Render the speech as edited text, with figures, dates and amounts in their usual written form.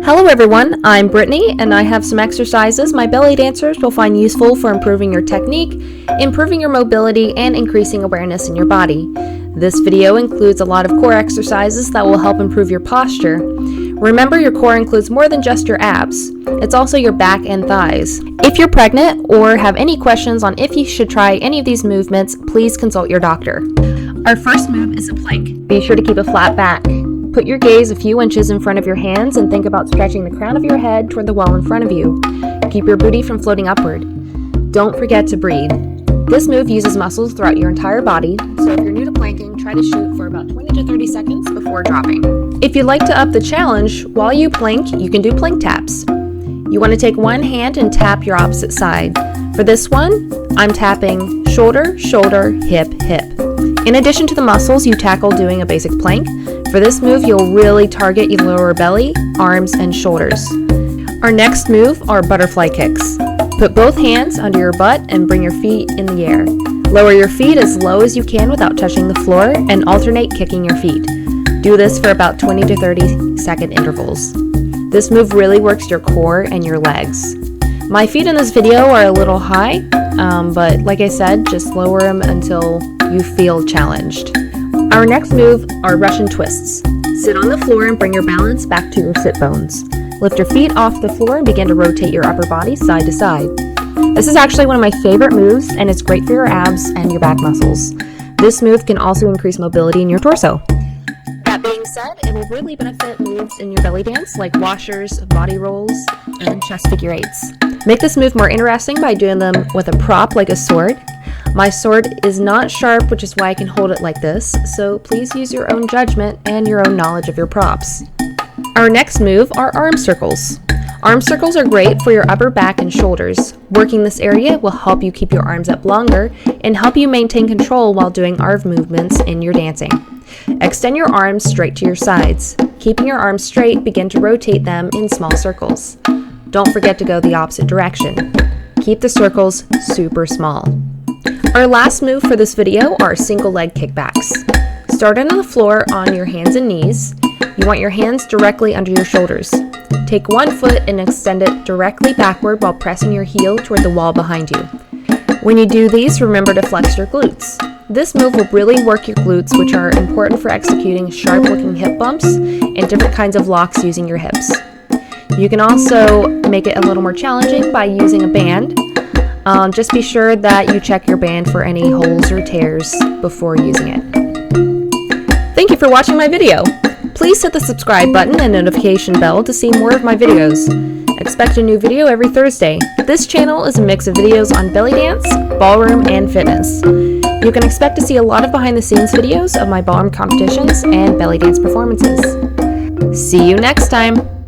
Hello everyone, I'm Brittany and I have some exercises my belly dancers will find useful for improving your technique, improving your mobility, and increasing awareness in your body. This video includes a lot of core exercises that will help improve your posture. Remember, your core includes more than just your abs. It's also your back and thighs. If you're pregnant or have any questions on if you should try any of these movements, please consult your doctor. Our first move is a plank. Be sure to keep a flat back. Put your gaze a few inches in front of your hands and think about stretching the crown of your head toward the wall in front of you. Keep your booty from floating upward. Don't forget to breathe. This move uses muscles throughout your entire body, so if you're new to planking, try to shoot for about 20 to 30 seconds before dropping. If you'd like to up the challenge, while you plank, you can do plank taps. You want to take one hand and tap your opposite side. For this one, I'm tapping shoulder, shoulder, hip, hip. In addition to the muscles you tackle doing a basic plank, for this move you'll really target your lower belly, arms, and shoulders. Our next move are butterfly kicks. Put both hands under your butt and bring your feet in the air. Lower your feet as low as you can without touching the floor and alternate kicking your feet. Do this for about 20 to 30 second intervals. This move really works your core and your legs. My feet in this video are a little high, but like I said, just lower them until you feel challenged. Our next move are Russian twists. Sit on the floor and bring your balance back to your sit bones. Lift your feet off the floor and begin to rotate your upper body side to side. This is actually one of my favorite moves, and it's great for your abs and your back muscles. This move can also increase mobility in your torso. That being said, it will really benefit moves in your belly dance like washers, body rolls, and chest figure eights. Make this move more interesting by doing them with a prop like a sword. My sword is not sharp, which is why I can hold it like this, so please use your own judgment and your own knowledge of your props. Our next move are arm circles. Arm circles are great for your upper back and shoulders. Working this area will help you keep your arms up longer and help you maintain control while doing arm movements in your dancing. Extend your arms straight to your sides. Keeping your arms straight, begin to rotate them in small circles. Don't forget to go the opposite direction. Keep the circles super small. Our last move for this video are single leg kickbacks. Start on the floor on your hands and knees. You want your hands directly under your shoulders. Take one foot and extend it directly backward while pressing your heel toward the wall behind you. When you do these, remember to flex your glutes. This move will really work your glutes, which are important for executing sharp-looking hip bumps and different kinds of locks using your hips. You can also make it a little more challenging by using a band. Just be sure that you check your band for any holes or tears before using it. Thank you for watching my video. Please hit the subscribe button and notification bell to see more of my videos. Expect a new video every Thursday. This channel is a mix of videos on belly dance, ballroom, and fitness. You can expect to see a lot of behind-the-scenes videos of my ballroom competitions and belly dance performances. See you next time!